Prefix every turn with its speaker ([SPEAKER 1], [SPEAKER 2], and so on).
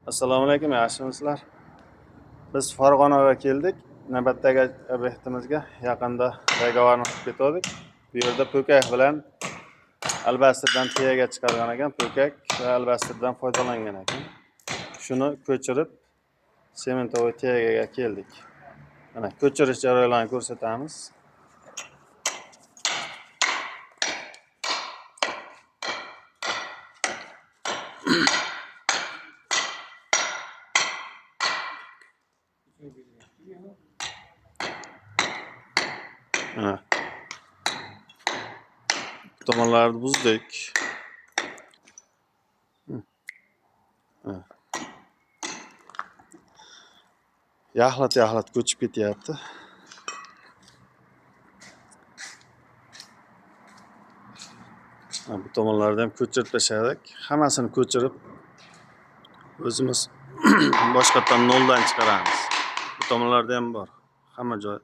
[SPEAKER 1] Assalomu alaykum, yaxshimisizlar? Biz Farg'onaga keldik. Navbatdagi obyektimizga yaqinda dogovorni qilib ketdik. Bu yerda po'kak bilan albastrdan tegaga chiqargan ekan, po'kak va albastrdan foydalangan ekan. Shuni ko'chirib sementovoy tegaga keldik. Mana ko'chirish jarayonlarini ko'rsatamiz. Mana tomonlarni buzdik. Yaxlat ko'chib ketyapti. Bu tomonlarni ham ko'chirib tashladik. Hammasini ko'chirib o'zimiz boshqatdan noldan chiqaramiz. Bu tomonlarda ham bor. Hamma joy